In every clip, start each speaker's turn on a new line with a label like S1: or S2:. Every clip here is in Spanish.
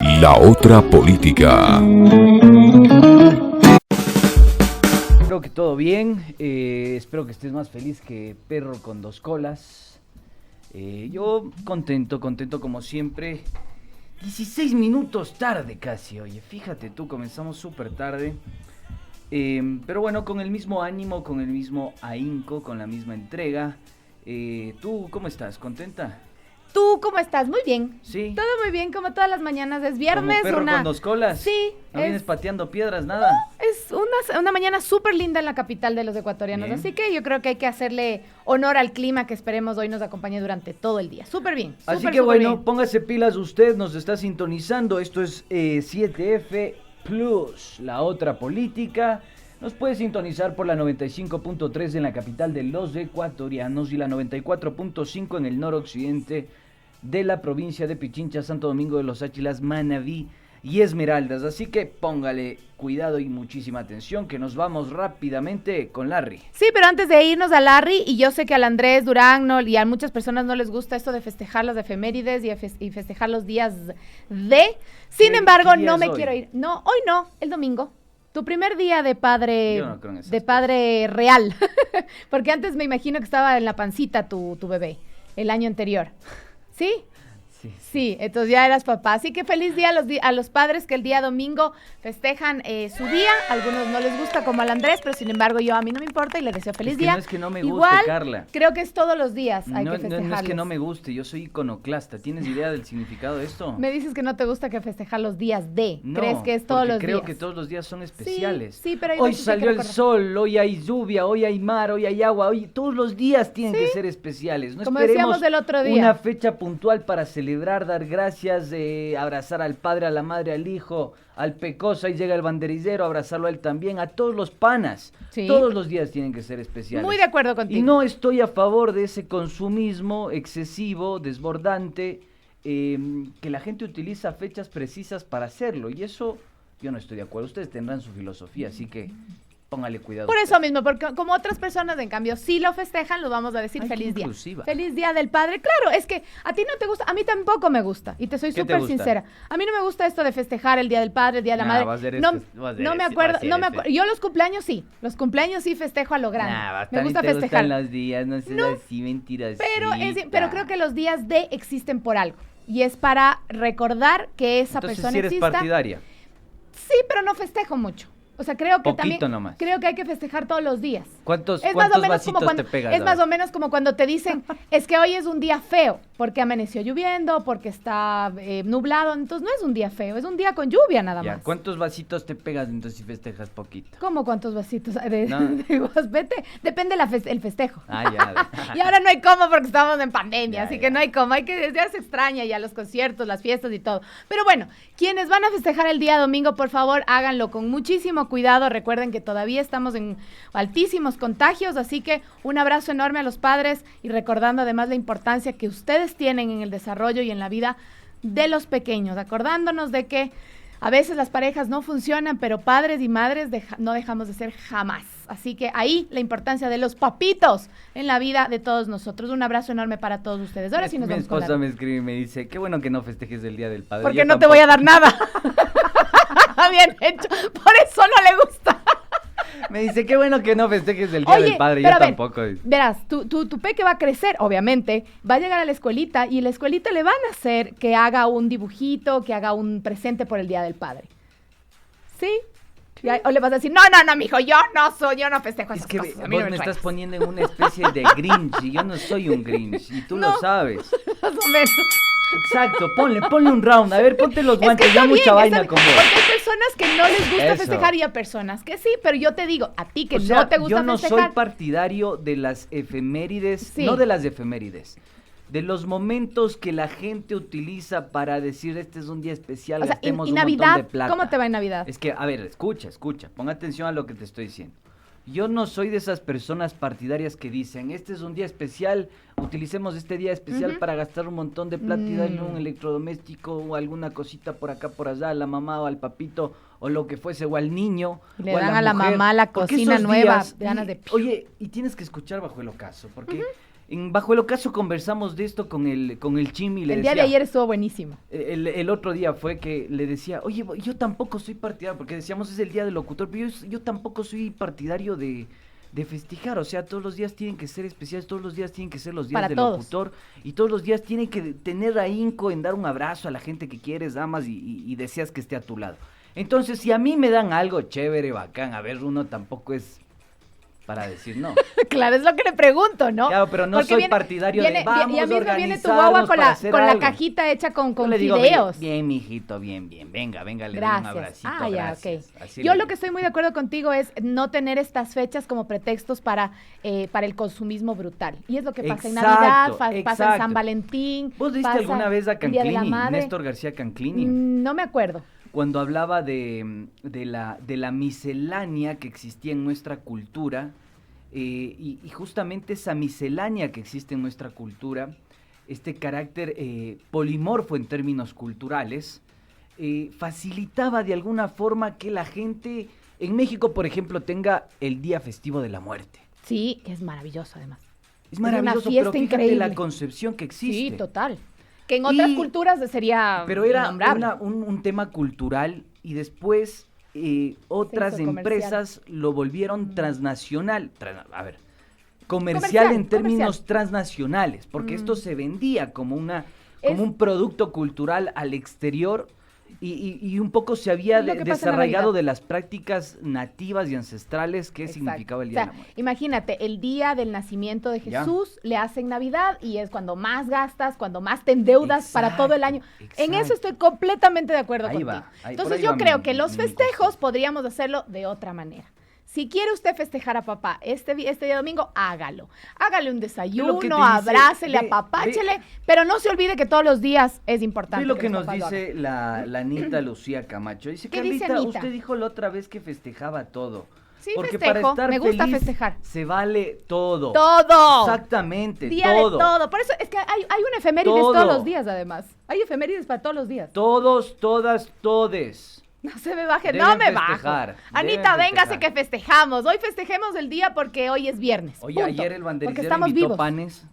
S1: La otra política.
S2: Espero que todo bien, espero que estés más feliz que perro con dos colas. Yo contento como siempre. 16 minutos tarde casi, oye, fíjate tú, comenzamos súper tarde. Pero bueno, con el mismo ánimo, con el mismo ahínco, con la misma entrega. ¿Tú cómo estás? ¿Contenta?
S3: ¿Tú cómo estás? Muy bien.
S2: Sí.
S3: Todo muy bien, como todas las mañanas. Es viernes.
S2: ¿Como perro con dos colas?
S3: Sí.
S2: ¿No vienes pateando piedras, nada?
S3: Es una mañana súper linda en la capital de los ecuatorianos.
S2: Bien.
S3: Así que yo creo que hay que hacerle honor al clima que esperemos hoy nos acompañe durante todo el día. Súper bien.
S2: Así
S3: súper,
S2: que
S3: súper
S2: bueno,
S3: bien.
S2: póngase pilas usted, nos está sintonizando. Esto es 7F Plus, la otra política. Nos puede sintonizar por la 95.3 en la capital de los ecuatorianos y la 94.5 en el noroccidente de la provincia de Pichincha, Santo Domingo de los Áchilas, Manabí y Esmeraldas. Así que póngale cuidado y muchísima atención, que nos vamos rápidamente con Larry.
S3: Sí, pero antes de irnos a Larry, y yo sé que al Andrés Durán y a muchas personas no les gusta esto de festejar las efemérides y festejar los días de. Sin embargo,
S2: qué día
S3: no
S2: es
S3: me
S2: hoy?
S3: quiero ir. No, hoy no, el domingo. Tu primer día de padre,
S2: Yo no creo en esas
S3: de padre real. Porque antes me imagino que estaba en la pancita tu bebé, el año anterior. ¿Sí?
S2: Sí.
S3: Sí, entonces ya eras papá. Así que feliz día a los padres que el día domingo festejan su día. A algunos no les gusta, como al Andrés, pero sin embargo a mí no me importa y le deseo feliz
S2: Es que
S3: día.
S2: no es que no me guste,
S3: Igual,
S2: Carla.
S3: creo que es todos los días hay
S2: No,
S3: que festejarlos.
S2: no es que no me guste, yo soy iconoclasta. ¿Tienes idea del significado de esto?
S3: Me dices que no te gusta que festejar los días de.
S2: No,
S3: ¿Crees que es todos
S2: porque
S3: los
S2: creo
S3: días?
S2: que todos los días son especiales.
S3: Sí, pero hay
S2: hoy
S3: veces que hay que
S2: salió el
S3: recordar.
S2: sol, hoy hay lluvia, hoy hay mar, hoy hay agua, hoy todos los días tienen que ser especiales. No
S3: Como
S2: esperemos
S3: decíamos el otro día.
S2: una fecha puntual para celebrar, dar gracias, abrazar al padre, a la madre, al hijo, al pecoso, ahí llega el banderillero, abrazarlo a él también, a todos los panas.
S3: Sí.
S2: Todos los días tienen que ser especiales.
S3: Muy de acuerdo contigo.
S2: Y no estoy a favor de ese consumismo excesivo, desbordante, que la gente utiliza fechas precisas para hacerlo. Y eso yo no estoy de acuerdo. Ustedes tendrán su filosofía, así que póngale cuidado.
S3: Por
S2: usted.
S3: eso mismo, porque como otras personas, en cambio, sí lo festejan, lo vamos a decir
S2: Ay, qué
S3: feliz día.
S2: inclusiva.
S3: Feliz día del padre. Claro, es que a ti no te gusta, a mí tampoco me gusta. Y te soy
S2: ¿Qué te
S3: súper
S2: gusta?
S3: sincera. A mí no me gusta esto de festejar el día del padre, el día de la
S2: Nah,
S3: madre.
S2: va a ser
S3: No,
S2: este- va a ser
S3: no me
S2: este-
S3: acuerdo,
S2: va a ser
S3: no me
S2: este.
S3: acuerdo. Yo los cumpleaños sí festejo a lo grande.
S2: Nah,
S3: me
S2: bastante
S3: gusta
S2: te
S3: festejar.
S2: gustan los días, no seas así mentirosita.
S3: Pero creo que los días de existen por algo. Y es para recordar que esa
S2: Entonces,
S3: persona
S2: si eres
S3: exista.
S2: partidaria.
S3: Sí, pero no festejo mucho. O sea, creo que
S2: Poquito
S3: también
S2: nomás.
S3: creo que hay que festejar todos los días.
S2: ¿Cuántos
S3: Es más o menos
S2: vasitos
S3: como cuando
S2: te pegas?
S3: es
S2: a
S3: más
S2: ver?
S3: o menos como cuando te dicen, es que hoy es un día feo, porque amaneció lloviendo, porque está nublado, entonces no es un día feo, es un día con lluvia nada
S2: Ya,
S3: más.
S2: ¿cuántos vasitos te pegas entonces si festejas poquito?
S3: ¿Cómo cuántos vasitos
S2: No.
S3: de vete? Depende el festejo.
S2: Ah, ya.
S3: Y ahora no hay cómo porque estamos en pandemia,
S2: Ya,
S3: así
S2: ya.
S3: que no hay cómo, ya se extraña ya los conciertos, las fiestas y todo. Pero bueno, quienes van a festejar el día domingo, por favor, háganlo con muchísimo cuidado. Recuerden que todavía estamos en altísimos contagios, así que un abrazo enorme a los padres y recordando además la importancia que ustedes tienen en el desarrollo y en la vida de los pequeños, acordándonos de que a veces las parejas no funcionan, pero padres y madres no dejamos de ser jamás. Así que ahí la importancia de los papitos en la vida de todos nosotros. Un abrazo enorme para todos ustedes. Ahora sí nos
S2: Mi
S3: vamos con
S2: esposa
S3: la...
S2: me escribe y me dice, qué bueno que no festejes el Día del Padre.
S3: Porque
S2: Yo
S3: no te voy a
S2: tampoco.
S3: dar nada. Bien hecho. Por eso no le gusta.
S2: Me dice, qué bueno que no festejes el Día
S3: Oye,
S2: del Padre.
S3: pero
S2: Yo
S3: a ver,
S2: tampoco.
S3: verás, tu peque va a crecer, obviamente, va a llegar a la escuelita y en la escuelita le van a hacer que haga un dibujito, que haga un presente por el Día del Padre. ¿Sí? O le vas a decir, no, mijo, yo no festejo
S2: Es
S3: esas
S2: que
S3: cosas. A mí
S2: vos
S3: no
S2: me estás
S3: traigas.
S2: poniendo en una especie de Grinch y yo no soy un Grinch y tú
S3: No.
S2: lo sabes.
S3: Más o menos.
S2: Exacto, ponle un round. A ver, ponte los
S3: Es que
S2: guantes,
S3: está
S2: ya
S3: bien,
S2: mucha vaina
S3: está
S2: con
S3: bien,
S2: vos.
S3: porque hay personas que no les gusta
S2: Eso.
S3: festejar y hay personas que sí, pero yo te digo, a ti que
S2: O sea,
S3: no te gusta
S2: yo no
S3: festejar.
S2: soy partidario de las efemérides,
S3: Sí.
S2: no de las efemérides, de los momentos que la gente utiliza para decir este es un día especial,
S3: O sea,
S2: gastemos
S3: y
S2: un
S3: Navidad,
S2: montón de plata.
S3: ¿cómo te va en Navidad?
S2: Es que, a ver, escucha, pon atención a lo que te estoy diciendo. Yo no soy de esas personas partidarias que dicen, este es un día especial, utilicemos este día especial
S3: Ujú.
S2: para gastar un montón de plata y darle un
S3: Mm.
S2: electrodoméstico o alguna cosita por acá, por allá, a la mamá o al papito o lo que fuese, o al niño.
S3: Y le
S2: o
S3: dan a la
S2: mujer.
S3: mamá la
S2: Porque
S3: cocina
S2: esos
S3: nueva,
S2: días-
S3: ganas de...
S2: Oye, y tienes que escuchar bajo el ocaso, porque Bajo el Ocaso conversamos de esto con el Chimi.
S3: El día de ayer estuvo buenísimo.
S2: El otro día fue que le decía, oye, yo tampoco soy partidario, porque decíamos es el día del locutor, pero yo tampoco soy partidario de festejar, o sea, todos los días tienen que ser especiales, todos los días tienen que ser los días
S3: Para
S2: del
S3: todos.
S2: locutor, y todos los días tienen que tener ahínco en dar un abrazo a la gente que quieres, amas y deseas que esté a tu lado. Entonces, si a mí me dan algo chévere, bacán, a ver, uno tampoco es para decir no.
S3: Claro, es lo que le pregunto, ¿no?
S2: Claro, pero no
S3: Porque
S2: soy partidario de vamos
S3: ya
S2: a
S3: mismo viene tu guagua
S2: organizarnos
S3: con
S2: para hacer
S3: la
S2: algo.
S3: cajita hecha con
S2: Yo le digo,
S3: fideos.
S2: bien, mijito, bien, venga, le doy un
S3: Gracias.
S2: abracito,
S3: Ah, ya,
S2: gracias.
S3: ok.
S2: Así
S3: Yo
S2: le
S3: lo que
S2: digo.
S3: estoy muy de acuerdo contigo es no tener estas fechas como pretextos para el consumismo brutal. Y es lo que pasa en
S2: Exacto,
S3: Navidad, pasa en
S2: exacto.
S3: San Valentín.
S2: ¿Vos viste
S3: pasa
S2: alguna vez a
S3: el Día de la
S2: Canclini,
S3: Madre.
S2: Néstor García Canclini?
S3: No me acuerdo.
S2: Cuando hablaba de la miscelánea que existía en nuestra cultura, y justamente esa miscelánea que existe en nuestra cultura, este carácter polimorfo en términos culturales, facilitaba de alguna forma que la gente en México, por ejemplo, tenga el Día Festivo de la Muerte.
S3: Sí, que es maravilloso además.
S2: Es
S3: una
S2: maravilloso,
S3: fiesta
S2: pero fíjate
S3: increíble.
S2: la concepción que existe.
S3: Sí, total. Que en otras
S2: Y-
S3: culturas sería
S2: Pero era
S3: innombrable.
S2: un tema cultural y después otras
S3: Se hizo comercial.
S2: empresas lo volvieron transnacional. Comercial
S3: Comercial,
S2: en términos
S3: comercial.
S2: transnacionales, porque esto se vendía como
S3: Es-
S2: un producto cultural al exterior y un poco se había
S3: Es lo que pasa en la
S2: desarraigado
S3: Navidad.
S2: de las prácticas nativas y ancestrales que
S3: Exacto.
S2: significaba el
S3: O
S2: Día
S3: sea,
S2: de la Muerte.
S3: imagínate, el día del nacimiento de
S2: Ya.
S3: Jesús le hacen Navidad y es cuando más gastas, cuando más te endeudas para todo el año. En eso
S2: exacto.
S3: estoy completamente de acuerdo
S2: Ahí
S3: contigo.
S2: va, por
S3: Entonces
S2: ahí
S3: yo
S2: va
S3: creo
S2: mi-
S3: que los
S2: mi
S3: festejos
S2: concepto.
S3: podríamos hacerlo de otra manera. Si quiere usted festejar a papá este día domingo, hágalo. Hágale un desayuno,
S2: te dice,
S3: abrácele,
S2: ve-
S3: apapáchele, pero no se olvide que todos los días es importante.
S2: Ve lo
S3: que
S2: que
S3: los
S2: nos
S3: papás lo
S2: dice la Anita Lucía Camacho. Dice,
S3: ¿Qué dice
S2: Carlita,
S3: Anita?
S2: usted dijo la otra vez que festejaba todo.
S3: Sí,
S2: Porque
S3: festejo,
S2: para estar
S3: me gusta
S2: feliz
S3: festejar.
S2: se vale todo.
S3: Todo.
S2: Exactamente,
S3: Día
S2: todo.
S3: de todo. Por eso es que hay una efemérides
S2: Todo.
S3: todos los días, además. Hay efemérides para todos los días.
S2: Todos, todas, todes.
S3: No se me baje,
S2: Deben
S3: no me bajo.
S2: festejar,
S3: Anita,
S2: deben
S3: véngase
S2: festejar.
S3: que festejamos. Hoy festejemos el día porque hoy es viernes.
S2: Oye,
S3: punto.
S2: ayer el
S3: Porque
S2: banderillero
S3: estamos
S2: invitó
S3: vivos.
S2: panes.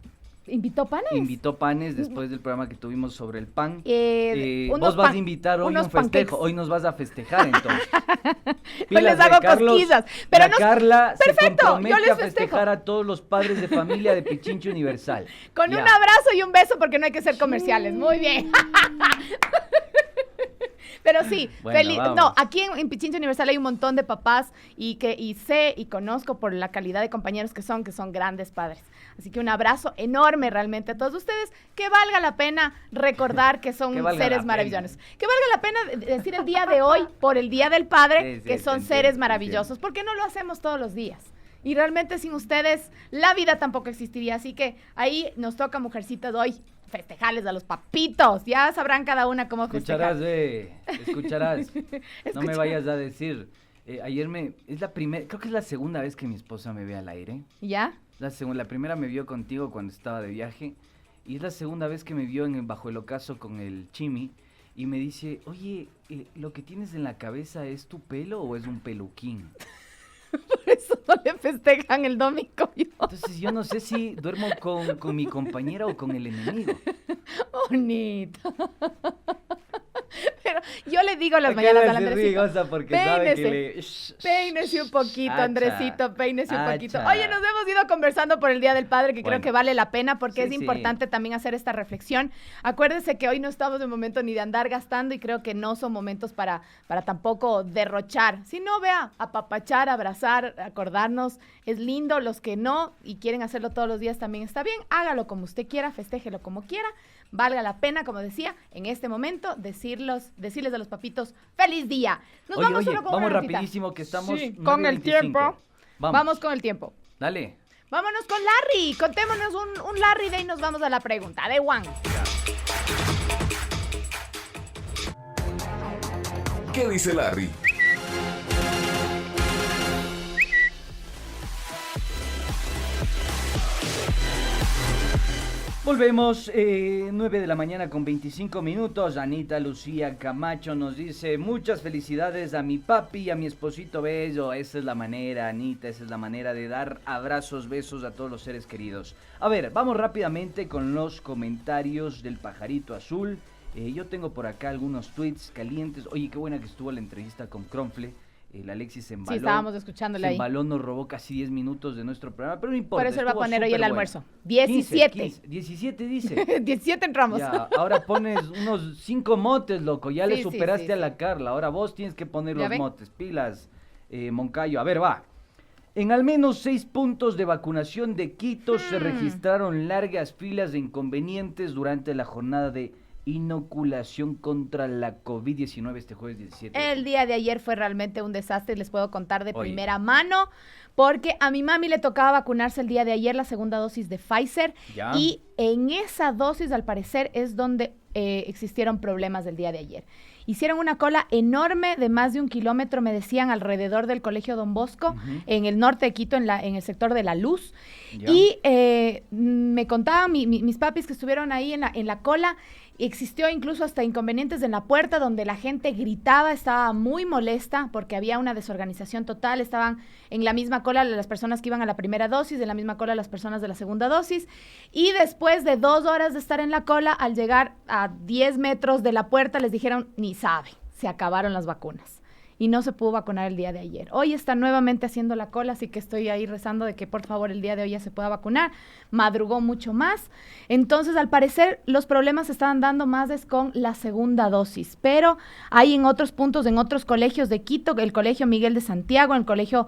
S3: ¿Invitó panes?
S2: Invitó panes después del programa que tuvimos sobre el pan.
S3: Unos
S2: Vos vas a
S3: pan-
S2: invitar hoy
S3: unos
S2: un festejo.
S3: pancakes.
S2: Hoy nos vas a festejar entonces.
S3: Hoy
S2: Pilas
S3: les
S2: de
S3: hago
S2: Carlos.
S3: cosquillas. Pero
S2: La
S3: no,
S2: Carla
S3: Perfecto,
S2: se
S3: yo
S2: compromete
S3: les
S2: a festejar
S3: festejo.
S2: a todos los padres de familia de Pichincho Universal.
S3: con
S2: Ya.
S3: un abrazo y un beso porque no hay que ser comerciales. Muy bien. Pero sí,
S2: Bueno, vamos.
S3: no, aquí en Pichincha Universal hay un montón de papás y sé y conozco por la calidad de compañeros que son grandes padres. Así que un abrazo enorme realmente a todos ustedes. Que valga la pena recordar que son
S2: Que valga la
S3: seres
S2: pena.
S3: maravillosos. Que valga la pena decir el día de hoy por el Día del Padre
S2: Sí, sí,
S3: que
S2: te
S3: son
S2: entiendo,
S3: seres
S2: te
S3: maravillosos. Porque no lo hacemos todos los días. Y realmente sin ustedes la vida tampoco existiría. Así que ahí nos toca, mujercitas, hoy festejarles a los papitos. Ya sabrán cada una cómo
S2: Escucharás,
S3: festejar.
S2: escucharás. No me
S3: Escucha-
S2: vayas a decir. Creo que es la segunda vez que mi esposa me ve al aire.
S3: ¿Ya?
S2: La primera me vio contigo cuando estaba de viaje. Y es la segunda vez que me vio Bajo el Ocaso con el Chimi. Y me dice, oye, ¿lo que tienes en la cabeza es tu pelo o es un peluquín?
S3: Por eso no le festejan el domingo.
S2: Entonces yo no sé si duermo con mi compañera o con el enemigo.
S3: Bonito. Pero yo le digo las
S2: Acá
S3: mañanas
S2: le
S3: al
S2: hace
S3: Andresito.
S2: rigosa porque sabe que
S3: Peínese. Peínese un poquito,
S2: Acha,
S3: Andresito, peínese un poquito.
S2: acha.
S3: Oye, nos hemos ido conversando por el Día del Padre, que creo
S2: Bueno.
S3: que vale la pena porque
S2: Sí,
S3: es
S2: sí.
S3: importante también hacer esta reflexión. Acuérdense que hoy no estamos en momento ni de andar gastando y creo que no son momentos para tampoco derrochar, sino vea, apapachar, abrazar, acordarnos. Es lindo, los que no y quieren hacerlo todos los días también está bien. Hágalo como usted quiera, festéjelo como quiera. Valga la pena, como decía, en este momento decirles a los papitos, ¡feliz día! Nos
S2: Oye,
S3: vamos
S2: oye,
S3: solo con
S2: vamos
S3: una notita.
S2: rapidísimo que estamos
S3: Sí, con el
S2: 9:25.
S3: tiempo.
S2: Vamos.
S3: Vamos con el tiempo.
S2: Dale.
S3: Vámonos con Larry. Contémonos un Larry de y nos vamos a la pregunta de Juan.
S1: ¿Qué dice Larry?
S2: Volvemos, 9 de la mañana con 25 minutos. Anita Lucía Camacho nos dice: muchas felicidades a mi papi y a mi esposito bello. Esa es la manera, Anita, esa es la manera de dar abrazos, besos a todos los seres queridos. A ver, vamos rápidamente con los comentarios del Pajarito Azul. Yo tengo por acá algunos tweets calientes. Oye, qué buena que estuvo la entrevista con Kronfle. El Alexis se embaló.
S3: Sí, estábamos escuchándole ahí.
S2: Se embaló, nos robó casi 10 minutos de nuestro programa, pero no importa.
S3: Por eso él va a poner hoy el
S2: bueno.
S3: almuerzo. 17.
S2: 17 dice.
S3: 17 entramos.
S2: Ya, ahora pones unos 5 motes, loco. Ya le
S3: Sí,
S2: superaste
S3: sí,
S2: a la Carla. Ahora vos tienes que poner los
S3: ven?
S2: motes. Pilas, Moncayo. A ver, va. En al menos 6 puntos de vacunación de Quito se registraron largas filas de inconvenientes durante la jornada de inoculación contra la COVID-19 este jueves 17.
S3: El día de ayer fue realmente un desastre, les puedo contar de
S2: Oye.
S3: primera mano, porque a mi mami le tocaba vacunarse el día de ayer la segunda dosis de Pfizer
S2: Ya.
S3: y en esa dosis al parecer es donde existieron problemas del día de ayer. Hicieron una cola enorme de más de 1 kilómetro, me decían, alrededor del Colegio Don Bosco, en el norte de Quito, en el sector de La Luz.
S2: Ya.
S3: Y me contaban mis papis que estuvieron ahí en la cola. Existió incluso hasta inconvenientes en la puerta donde la gente gritaba, estaba muy molesta porque había una desorganización total. Estaban en la misma cola las personas que iban a la primera dosis, en la misma cola las personas de la segunda dosis. Y después de 2 horas de estar en la cola, al llegar a 10 metros de la puerta, les dijeron: ni sabe, se acabaron las vacunas. Y no se pudo vacunar el día de ayer. Hoy está nuevamente haciendo la cola, así que estoy ahí rezando de que por favor el día de hoy ya se pueda vacunar. Madrugó mucho más. Entonces, al parecer, los problemas se estaban dando más es con la segunda dosis. Pero hay en otros puntos, en otros colegios de Quito, el Colegio Miguel de Santiago, el Colegio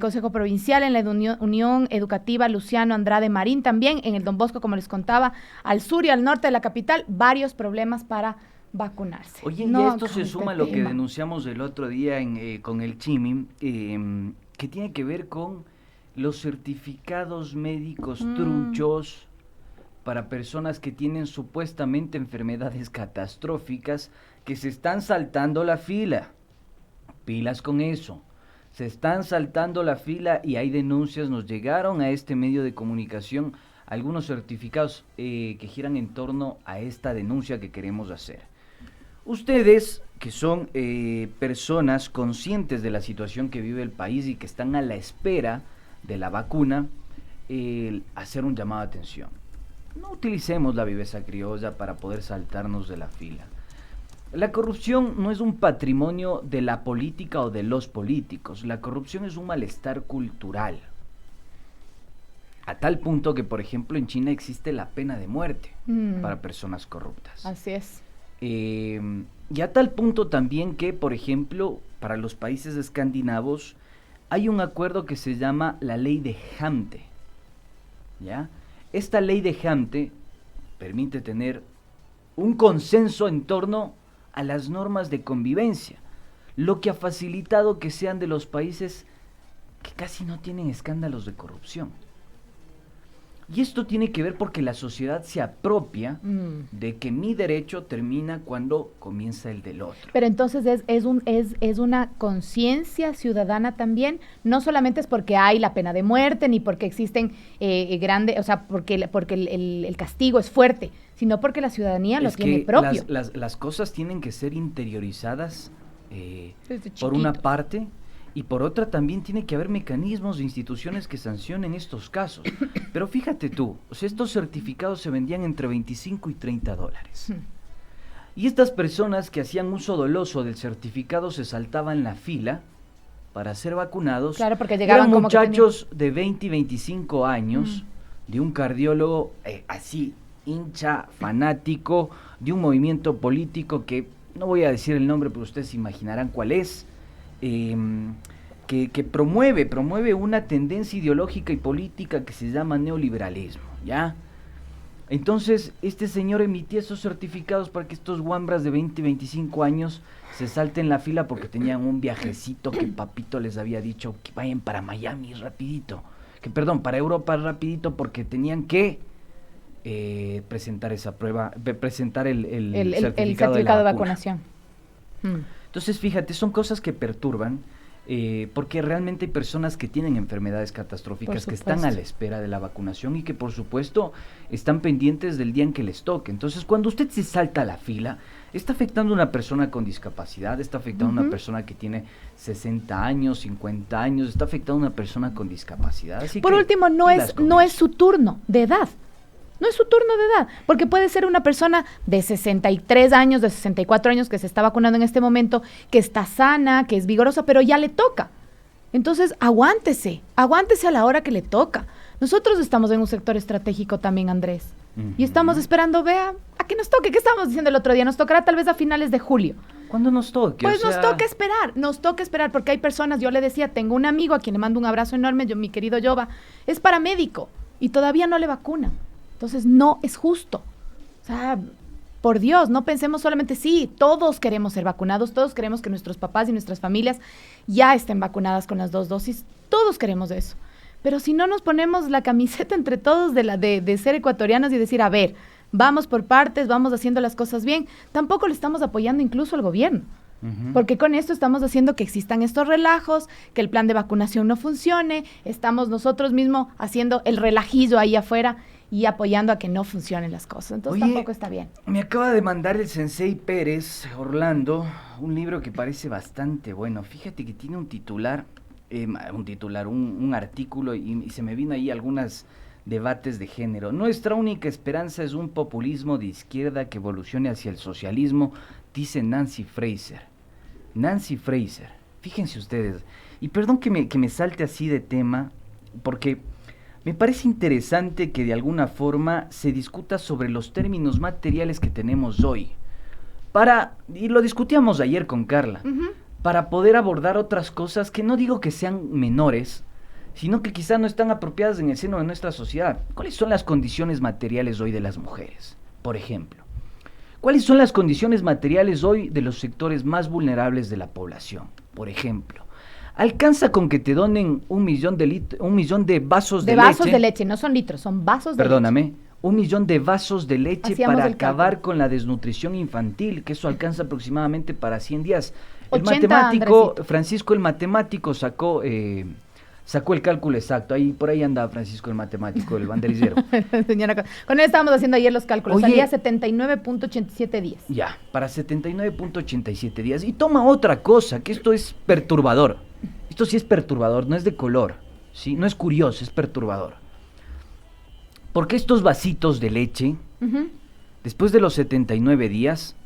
S3: Consejo Provincial, en la Unión Educativa Luciano Andrade Marín también, en el Don Bosco, como les contaba, al sur y al norte de la capital, varios problemas para vacunarse.
S2: Oye,
S3: No,
S2: y esto
S3: con
S2: se
S3: este
S2: suma a lo que
S3: tema.
S2: denunciamos el otro día con el Chimi, que tiene que ver con los certificados médicos truchos para personas que tienen supuestamente enfermedades catastróficas que se están saltando la fila. Pilas con eso. Se están saltando la fila y hay denuncias, nos llegaron a este medio de comunicación algunos certificados que giran en torno a esta denuncia que queremos hacer. Ustedes, que son personas conscientes de la situación que vive el país y que están a la espera de la vacuna, hacer un llamado de atención. No utilicemos la viveza criolla para poder saltarnos de la fila. La corrupción no es un patrimonio de la política o de los políticos. La corrupción es un malestar cultural. A tal punto que, por ejemplo, en China existe la pena de muerte para personas corruptas.
S3: Así es.
S2: Y a tal punto también que, por ejemplo, para los países escandinavos hay un acuerdo que se llama la ley de Jante, ¿ya? Esta ley de Jante permite tener un consenso en torno a las normas de convivencia, lo que ha facilitado que sean de los países que casi no tienen escándalos de corrupción. Y esto tiene que ver porque la sociedad se apropia de que mi derecho termina cuando comienza el del otro.
S3: Pero entonces es una conciencia ciudadana también, no solamente es porque hay la pena de muerte, ni porque existen grandes, o sea, porque el castigo es fuerte, sino porque la ciudadanía lo tiene propio.
S2: Las cosas tienen que ser interiorizadas
S3: Desde
S2: por una
S3: chiquito.
S2: parte, y por otra también tiene que haber mecanismos de instituciones que sancionen estos casos. Pero fíjate tú, o sea, estos certificados se vendían entre 25 y 30 dólares. Y estas personas que hacían uso doloso del certificado se saltaban la fila para ser vacunados.
S3: Claro, porque llegaban
S2: eran
S3: como que
S2: muchachos de 20 y 25 años, de un cardiólogo así, hincha, fanático, de un movimiento político que, no voy a decir el nombre, pero ustedes se imaginarán cuál es, que promueve una tendencia ideológica y política que se llama neoliberalismo, ¿ya? Entonces, este señor emitía esos certificados para que estos guambras de 20 y 25 años se salten la fila porque tenían un viajecito que papito les había dicho que vayan para Miami rapidito, para Europa rapidito porque tenían que presentar esa prueba, presentar el certificado
S3: certificado de
S2: vacuna.
S3: vacunación.
S2: Entonces, fíjate, son cosas que perturban. porque realmente hay personas que tienen enfermedades catastróficas que están a la espera de la vacunación y que por supuesto están pendientes del día en que les toque. Entonces, cuando usted se salta a la fila, está afectando a una persona con discapacidad, está afectando a una persona que tiene 60 años, 50 años, está afectando a una persona con discapacidad. Así
S3: por
S2: que,
S3: último, no es su turno de edad. No es su turno de edad, porque puede ser una persona de 63 años, de 64 años que se está vacunando en este momento, que está sana, que es vigorosa, pero ya le toca. Entonces, aguántese a la hora que le toca. Nosotros estamos en un sector estratégico también, Andrés, y estamos esperando, vea, a que nos toque. ¿Qué estábamos diciendo el otro día? Nos tocará tal vez a finales de julio.
S2: ¿Cuándo nos toque?
S3: Pues nos toca esperar, porque hay personas, yo le decía, tengo un amigo a quien le mando un abrazo enorme, mi querido Yoba, es paramédico y todavía no le vacunan. Entonces, no es justo. O sea, por Dios, no pensemos solamente, sí, todos queremos ser vacunados, todos queremos que nuestros papás y nuestras familias ya estén vacunadas con las 2 dosis, todos queremos eso. Pero si no nos ponemos la camiseta entre todos de ser ecuatorianos y decir, a ver, vamos por partes, vamos haciendo las cosas bien, tampoco le estamos apoyando incluso al gobierno. Porque con esto estamos haciendo que existan estos relajos, que el plan de vacunación no funcione, estamos nosotros mismos haciendo el relajillo ahí afuera y apoyando a que no funcionen las cosas. Entonces tampoco está bien.
S2: Me acaba de mandar el Sensei Pérez, Orlando, un libro que parece bastante bueno. Fíjate que tiene un artículo y se me vino ahí algunos debates de género. Nuestra única esperanza es un populismo de izquierda que evolucione hacia el socialismo, dice Nancy Fraser. Nancy Fraser, fíjense ustedes, y perdón que me salte así de tema, porque me parece interesante que de alguna forma se discuta sobre los términos materiales que tenemos hoy, y lo discutíamos ayer con Carla, para poder abordar otras cosas que no digo que sean menores, sino que quizá no están apropiadas en el seno de nuestra sociedad. ¿Cuáles son las condiciones materiales hoy de las mujeres, por ejemplo? ¿Cuáles son las condiciones materiales hoy de los sectores más vulnerables de la población? Por ejemplo, ¿alcanza con que te donen 1 millón de vasos de leche?
S3: De vasos de leche, no son litros, son vasos de leche.
S2: Perdóname, 1 millón de vasos de leche
S3: Hacíamos
S2: para
S3: el
S2: acabar
S3: cálculo.
S2: con la desnutrición infantil, que eso alcanza aproximadamente para 100 días. El
S3: 80,
S2: matemático,
S3: Andresito.
S2: Francisco el matemático sacó el cálculo exacto. Por ahí anda Francisco el matemático, el banderillero.
S3: Señora, con él estábamos haciendo ayer los cálculos.
S2: Oye,
S3: salía 79.87 días.
S2: Ya, para 79.87 días. Y toma otra cosa, que esto es perturbador. Esto sí es perturbador, no es de color, ¿sí? No es curioso, es perturbador. Porque estos vasitos de leche, después de los 79 días,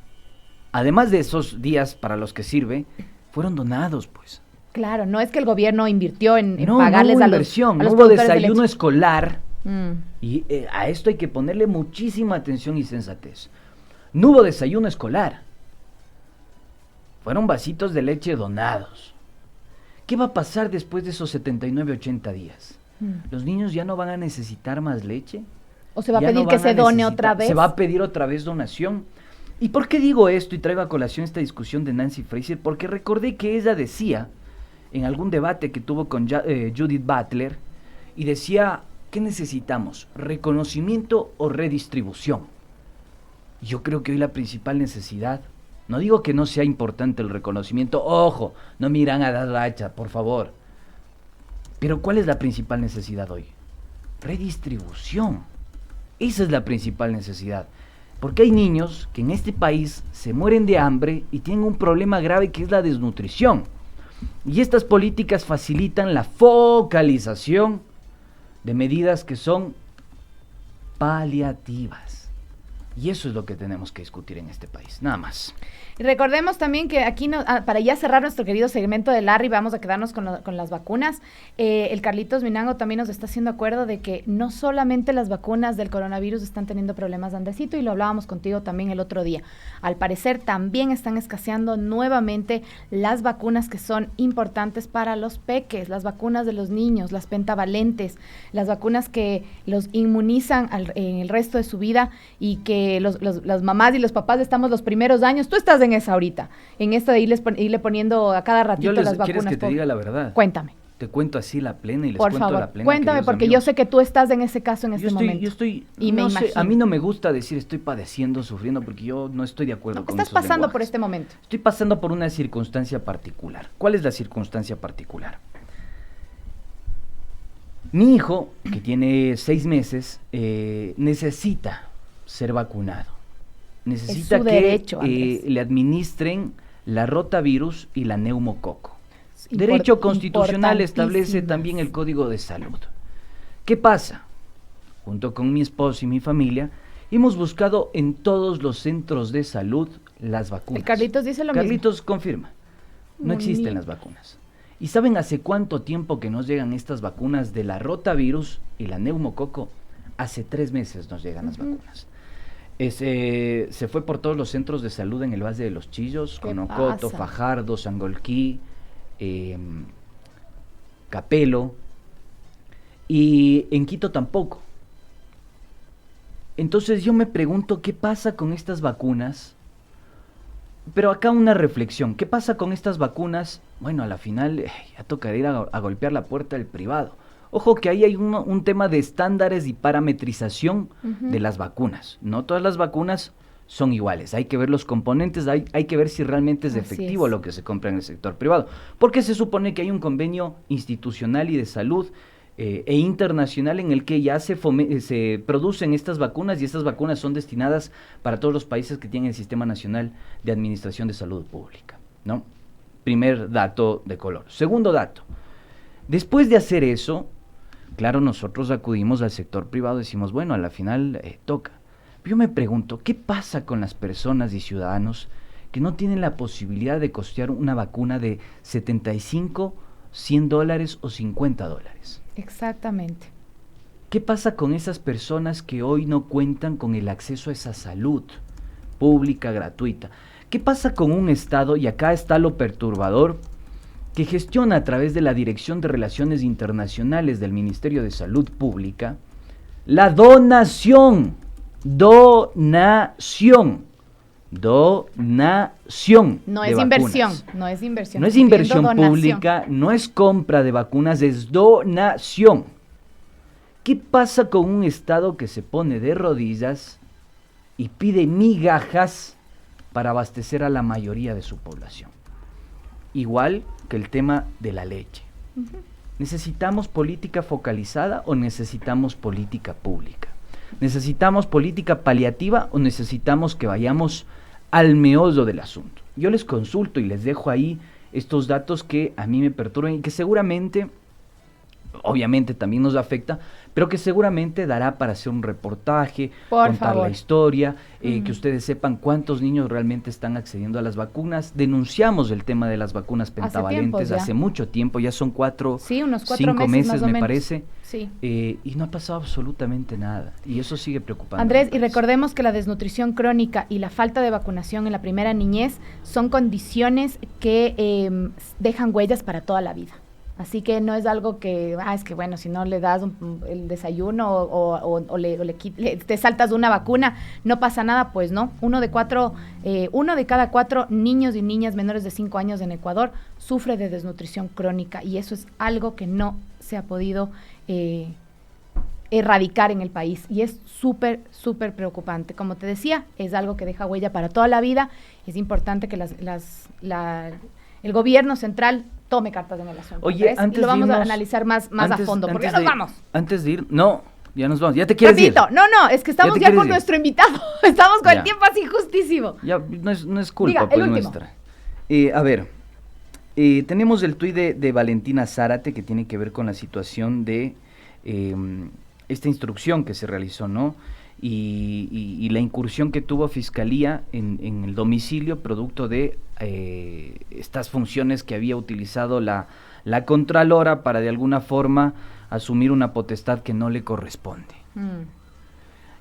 S2: además de esos días para los que sirve, fueron donados, pues.
S3: Claro, no es que el gobierno invirtió en
S2: No
S3: pagarles
S2: hubo
S3: a los
S2: inversión,
S3: a
S2: no
S3: los
S2: hubo
S3: productores de
S2: desayuno
S3: leche.
S2: escolar. Y a esto hay que ponerle muchísima atención y sensatez. No hubo desayuno escolar. Fueron vasitos de leche donados. ¿Qué va a pasar después de esos 79, 80 días? ¿Los niños ya no van a necesitar más leche?
S3: ¿O se va a
S2: Ya
S3: pedir
S2: no
S3: que
S2: van
S3: se
S2: a
S3: done
S2: necesitar-
S3: otra vez?
S2: Se va a pedir otra vez donación. ¿Y por qué digo esto y traigo a colación esta discusión de Nancy Fraser? Porque recordé que ella decía, en algún debate que tuvo con Judith Butler, y decía, ¿qué necesitamos? ¿Reconocimiento o redistribución? Yo creo que hoy la principal necesidad, no digo que no sea importante el reconocimiento, ojo, no me irán a dar la hacha, por favor. Pero ¿cuál es la principal necesidad hoy? Redistribución. Esa es la principal necesidad. Porque hay niños que en este país se mueren de hambre y tienen un problema grave que es la desnutrición. Y estas políticas facilitan la focalización de medidas que son paliativas. Y eso es lo que tenemos que discutir en este país, nada más.
S3: Y recordemos también que aquí, para ya cerrar nuestro querido segmento de Larry, vamos a quedarnos con las vacunas. El Carlitos Minango también nos está haciendo acuerdo de que no solamente las vacunas del coronavirus están teniendo problemas, Andresito, y lo hablábamos contigo también el otro día. Al parecer también están escaseando nuevamente las vacunas que son importantes para los peques, las vacunas de los niños, las pentavalentes, las vacunas que los inmunizan en el resto de su vida y que las mamás y los papás estamos los primeros años. Tú estás en esa ahorita, en esto de irle poniendo a cada ratito las vacunas.
S2: ¿Quieres que te diga la verdad?
S3: Cuéntame.
S2: Te cuento así la plena y les
S3: Por
S2: cuento
S3: favor,
S2: la plena.
S3: cuéntame, porque yo sé que tú estás en ese caso en este momento.
S2: Yo estoy,
S3: y me
S2: no sé,
S3: imagino.
S2: a mí no me gusta decir estoy padeciendo, sufriendo, porque yo no estoy de acuerdo con
S3: Estás
S2: esos
S3: pasando por
S2: lenguajes.
S3: este momento.
S2: Estoy pasando por una circunstancia particular. ¿Cuál es la circunstancia particular? Mi hijo, que tiene 6 meses, necesita ser vacunado. Necesita
S3: su
S2: que
S3: derecho, Andrés.
S2: le administren la rotavirus y la neumococo.
S3: Impor-
S2: Derecho constitucional establece
S3: importantísimas.
S2: también el Código de Salud. ¿Qué pasa? Junto con mi esposo y mi familia, hemos buscado en todos los centros de salud las vacunas.
S3: El Carlitos dice lo
S2: Carlitos confirma, no existen
S3: Bonito.
S2: las vacunas. ¿Y saben hace cuánto tiempo que nos llegan estas vacunas de la rotavirus y la neumococo? Hace 3 meses nos llegan las vacunas. Se fue por todos los centros de salud en el Valle de los Chillos,
S3: ¿Qué
S2: Conocoto,
S3: pasa?
S2: Fajardo, Sangolquí, Capelo, y en Quito tampoco. Entonces yo me pregunto qué pasa con estas vacunas, pero acá una reflexión, ¿qué pasa con estas vacunas? Bueno, a la final ya tocará ir a golpear la puerta del privado. Ojo que ahí hay un tema de estándares y parametrización de las vacunas. No todas las vacunas son iguales, hay que ver los componentes, hay que ver si realmente es
S3: Así
S2: efectivo
S3: es.
S2: lo que se compra en el sector privado, porque se supone que hay un convenio institucional y de salud e internacional en el que ya se producen estas vacunas, y estas vacunas son destinadas para todos los países que tienen el Sistema Nacional de Administración de Salud Pública, ¿no? Primer dato de color. Segundo dato, después de hacer eso, claro, nosotros acudimos al sector privado y decimos, bueno, a la final toca. Yo me pregunto, ¿qué pasa con las personas y ciudadanos que no tienen la posibilidad de costear una vacuna de 75, $100 o $50?
S3: Exactamente.
S2: ¿Qué pasa con esas personas que hoy no cuentan con el acceso a esa salud pública, gratuita? ¿Qué pasa con un Estado, y acá está lo perturbador, que gestiona a través de la Dirección de Relaciones Internacionales del Ministerio de Salud Pública la donación
S3: No
S2: de
S3: es
S2: vacunas?
S3: inversión, no es inversión.
S2: No es
S3: estoy pidiendo
S2: inversión
S3: donación.
S2: pública, no es compra de vacunas, es donación. ¿Qué pasa con un Estado que se pone de rodillas y pide migajas para abastecer a la mayoría de su población? Igual que el tema de la leche. ¿Necesitamos política focalizada o necesitamos política pública? ¿Necesitamos política paliativa o necesitamos que vayamos al meollo del asunto? Yo les consulto y les dejo ahí estos datos que a mí me perturban y que seguramente, obviamente también nos afecta, pero que seguramente dará para hacer un reportaje,
S3: Por
S2: contar
S3: favor.
S2: la historia, que ustedes sepan cuántos niños realmente están accediendo a las vacunas. Denunciamos el tema de las vacunas pentavalentes
S3: ya.
S2: hace mucho tiempo, ya son
S3: Sí, unos 4
S2: 5
S3: meses
S2: meses
S3: más o
S2: me
S3: menos.
S2: parece,
S3: Sí.
S2: y no ha pasado absolutamente nada, y eso sigue preocupando.
S3: Andrés,
S2: al
S3: y
S2: país.
S3: recordemos que la desnutrición crónica y la falta de vacunación en la primera niñez son condiciones que dejan huellas para toda la vida. Así que no es algo que, es que bueno, si no le das el desayuno o te saltas de una vacuna, no pasa nada. Pues no, uno de cada 4 niños y niñas menores de 5 años en Ecuador sufre de desnutrición crónica, y eso es algo que no se ha podido erradicar en el país, y es súper, súper preocupante. Como te decía, es algo que deja huella para toda la vida. Es importante que el gobierno central tome cartas en el asunto.
S2: Oye,
S3: Andrés, y lo vamos a analizar más a fondo, porque nos vamos.
S2: Antes de ir, no, ya nos vamos, ya te quieres ir.
S3: Rapidito, no, es que estamos
S2: te
S3: ya
S2: quieres
S3: con
S2: ir.
S3: nuestro invitado, estamos con
S2: Ya.
S3: el tiempo así justísimo.
S2: Ya, no es culpa
S3: Diga, el
S2: pues
S3: último.
S2: nuestra. A ver, tenemos el tuit de Valentina Zárate, que tiene que ver con la situación de esta instrucción que se realizó, ¿no? Y la incursión que tuvo Fiscalía en el domicilio producto de estas funciones que había utilizado la Contralora para de alguna forma asumir una potestad que no le corresponde.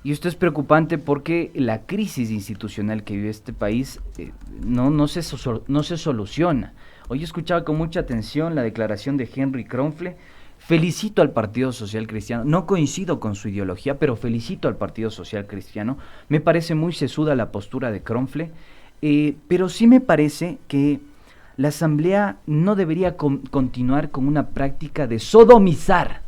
S2: Y esto es preocupante porque la crisis institucional que vive este país no se soluciona. Hoy escuchaba con mucha atención la declaración de Henry Kronfle. Felicito al Partido Social Cristiano, no coincido con su ideología, pero felicito al Partido Social Cristiano. Me parece muy sesuda la postura de Kronfle, pero sí me parece que la Asamblea no debería continuar con una práctica de sodomizar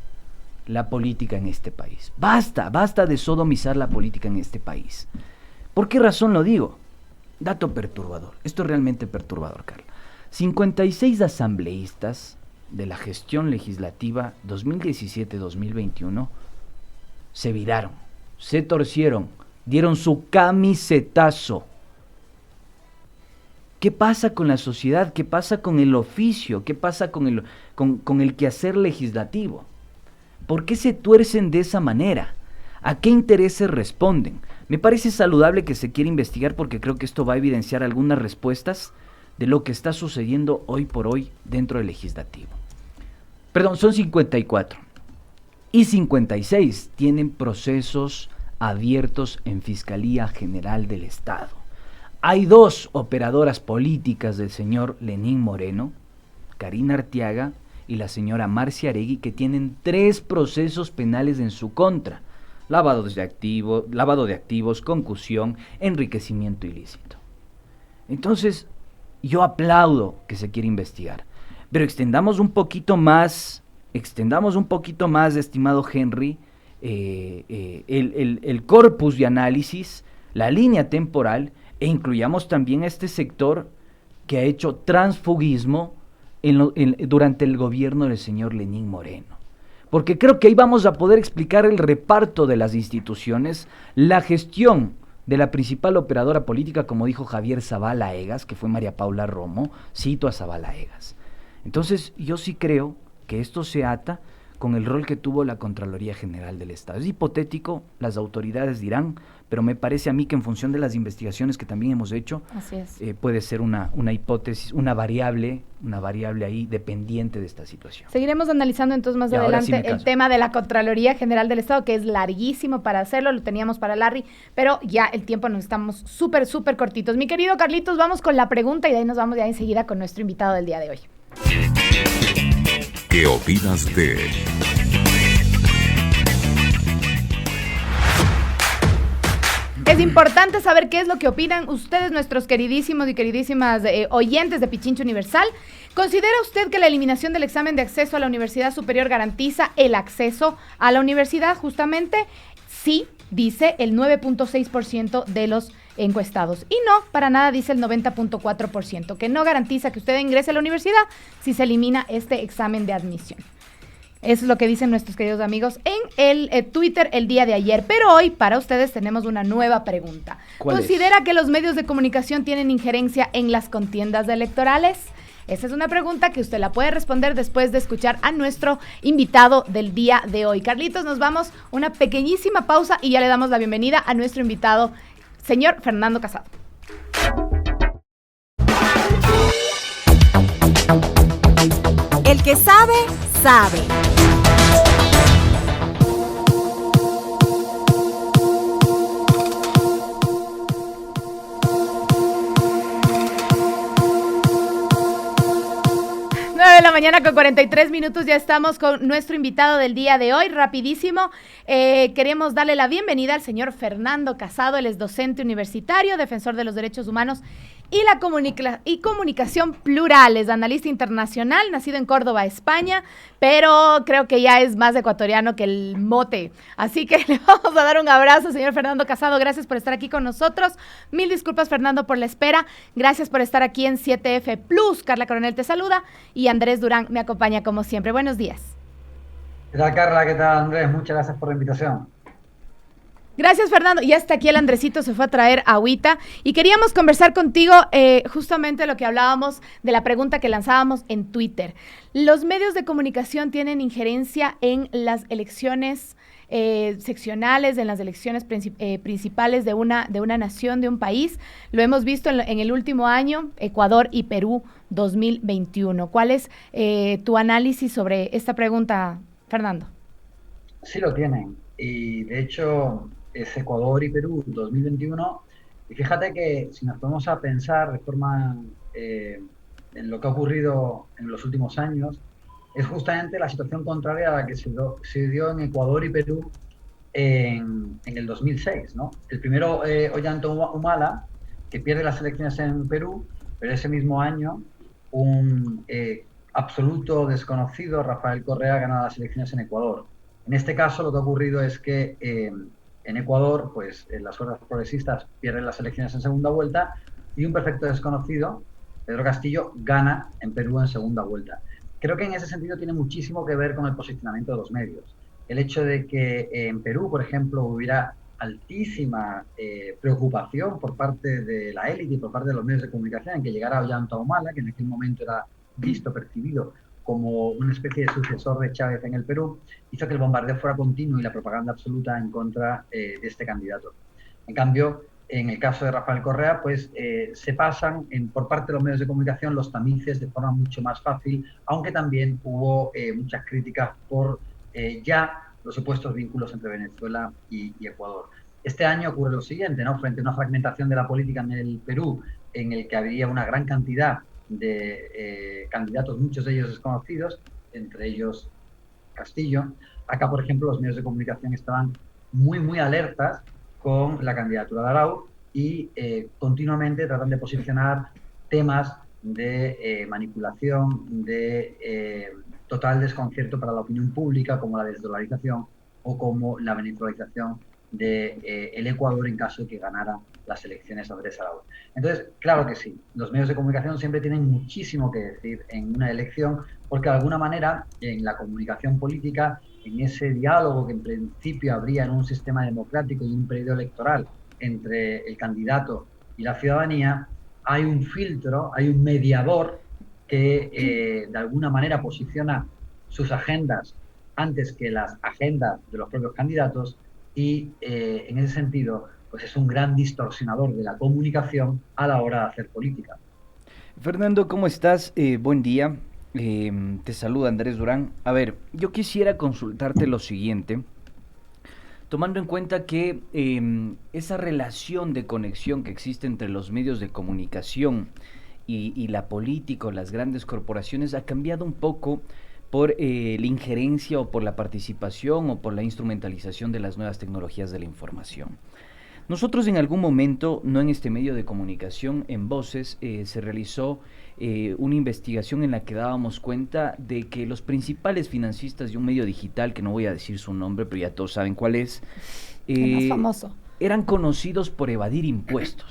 S2: la política en este país. Basta de sodomizar la política en este país. ¿Por qué razón lo digo? Dato perturbador. Esto es realmente perturbador, Carla. 56 asambleístas de la gestión legislativa 2017-2021 se viraron, se torcieron, dieron su camisetazo. ¿Qué pasa con la sociedad? ¿Qué pasa con el oficio? ¿Qué pasa con el quehacer legislativo? ¿Por qué se tuercen de esa manera? ¿A qué intereses responden? Me parece saludable que se quiera investigar porque creo que esto va a evidenciar algunas respuestas de lo que está sucediendo hoy por hoy dentro del legislativo. Perdón, son 54. Y 56 tienen procesos abiertos en Fiscalía General del Estado. Hay 2 operadoras políticas del señor Lenín Moreno, Karina Arteaga y la señora Marcia Aregui, que tienen 3 procesos penales en su contra: lavado de activos, concusión, enriquecimiento ilícito. Entonces, yo aplaudo que se quiera investigar, pero extendamos un poquito más, estimado Henry, el corpus de análisis, la línea temporal, e incluyamos también a este sector que ha hecho transfugismo durante el gobierno del señor Lenín Moreno. Porque creo que ahí vamos a poder explicar el reparto de las instituciones, la gestión de la principal operadora política, como dijo Javier Zavala Egas, que fue María Paula Romo, cito a Zavala Egas. Entonces, yo sí creo que esto se ata con el rol que tuvo la Contraloría General del Estado. Es hipotético, las autoridades dirán, pero me parece a mí que en función de las investigaciones que también hemos hecho, puede ser una hipótesis, una variable ahí dependiente de esta situación.
S3: Seguiremos analizando entonces más adelante el tema de la Contraloría General del Estado, que es larguísimo para hacerlo, lo teníamos para Larry, pero ya el tiempo nos estamos súper cortitos. Mi querido Carlitos, vamos con la pregunta y de ahí nos vamos ya enseguida con nuestro invitado del día de hoy.
S1: ¿Qué opinas de...?
S3: Es importante saber qué es lo que opinan ustedes, nuestros queridísimos y queridísimas oyentes de Pichincha Universal. ¿Considera usted que la eliminación del examen de acceso a la Universidad Superior garantiza el acceso a la universidad? Justamente, sí, dice el 9.6% de los encuestados. Y no, para nada, dice el 90.4%, que no garantiza que usted ingrese a la universidad si se elimina este examen de admisión. Eso es lo que dicen nuestros queridos amigos en el Twitter el día de ayer. Pero hoy, para ustedes, tenemos una nueva pregunta. ¿Considera que los medios de comunicación tienen injerencia en las contiendas electorales? Esa es una pregunta que usted la puede responder después de escuchar a nuestro invitado del día de hoy. Carlitos, nos vamos una pequeñísima pausa y ya le damos la bienvenida a nuestro invitado, señor Fernando Casado.
S4: El que sabe, sabe.
S3: De la mañana con 43 minutos, ya estamos con nuestro invitado del día de hoy. Rapidísimo, queremos darle la bienvenida al señor Fernando Casado. Él es docente universitario, defensor de los derechos humanos y la comunicación plural. Es analista internacional, nacido en Córdoba, España, pero creo que ya es más ecuatoriano que el mote. Así que le vamos a dar un abrazo, señor Fernando Casado. Gracias por estar aquí con nosotros. Mil disculpas, Fernando, por la espera. Gracias por estar aquí en 7F Plus. Carla Coronel te saluda y Andrés Durán me acompaña como siempre. Buenos días.
S5: ¿Qué tal, Carla? ¿Qué tal, Andrés? Muchas gracias por la invitación.
S3: Gracias, Fernando. Y hasta aquí el Andresito se fue a traer agüita. Y queríamos conversar contigo justamente lo que hablábamos de la pregunta que lanzábamos en Twitter. ¿Los medios de comunicación tienen injerencia en las elecciones seccionales, en las elecciones principales de una nación, de un país? Lo hemos visto en el último año, Ecuador y Perú 2021. ¿Cuál es tu análisis sobre esta pregunta, Fernando?
S5: Sí lo tienen. Y de hecho es Ecuador y Perú 2021. Y fíjate que si nos ponemos a pensar de forma en lo que ha ocurrido en los últimos años, es justamente la situación contraria a la que se dio en Ecuador y Perú en el 2006, ¿no? El primero, Ollanta Humala, que pierde las elecciones en Perú, pero ese mismo año un absoluto desconocido, Rafael Correa, gana las elecciones en Ecuador. En este caso, lo que ha ocurrido es que en Ecuador, pues las fuerzas progresistas pierden las elecciones en segunda vuelta y un perfecto desconocido, Pedro Castillo, gana en Perú en segunda vuelta. Creo que en ese sentido tiene muchísimo que ver con el posicionamiento de los medios. El hecho de que en Perú, por ejemplo, hubiera altísima preocupación por parte de la élite y por parte de los medios de comunicación en que llegara Ollanta Humala, que en aquel momento era visto, percibido como una especie de sucesor de Chávez en el Perú, hizo que el bombardeo fuera continuo y la propaganda absoluta en contra de este candidato. En cambio, en el caso de Rafael Correa, pues se pasan por parte de los medios de comunicación los tamices de forma mucho más fácil, aunque también hubo muchas críticas por ya los supuestos vínculos entre Venezuela y Ecuador. Este año ocurre lo siguiente, ¿no? Frente a una fragmentación de la política en el Perú, en el que había una gran cantidad de candidatos, muchos de ellos desconocidos, entre ellos Castillo. Acá, por ejemplo, los medios de comunicación estaban muy alertas con la candidatura de Arauz y continuamente tratan de posicionar temas de manipulación, de total desconcierto para la opinión pública, como la desdolarización o como la venezolanización del Ecuador en caso de que ganara las elecciones Andrés Arauz. Entonces, claro que sí, los medios de comunicación siempre tienen muchísimo que decir en una elección, porque de alguna manera en la comunicación política, en ese diálogo que en principio habría en un sistema democrático y un periodo electoral entre el candidato y la ciudadanía, hay un filtro, hay un mediador que de alguna manera posiciona sus agendas antes que las agendas de los propios candidatos y en ese sentido pues es un gran distorsionador de la comunicación a la hora de hacer política.
S2: Fernando, ¿cómo estás? Buen día. Te saluda Andrés Durán. A ver, yo quisiera consultarte lo siguiente, tomando en cuenta que esa relación de conexión que existe entre los medios de comunicación y la política o las grandes corporaciones ha cambiado un poco por la injerencia o por la participación o por la instrumentalización de las nuevas tecnologías de la información. Nosotros en algún momento, no en este medio de comunicación, en Voces, se realizó una investigación en la que dábamos cuenta de que los principales financistas de un medio digital, que no voy a decir su nombre, pero ya todos saben cuál es,
S3: El más famoso.
S2: eran conocidos por evadir impuestos.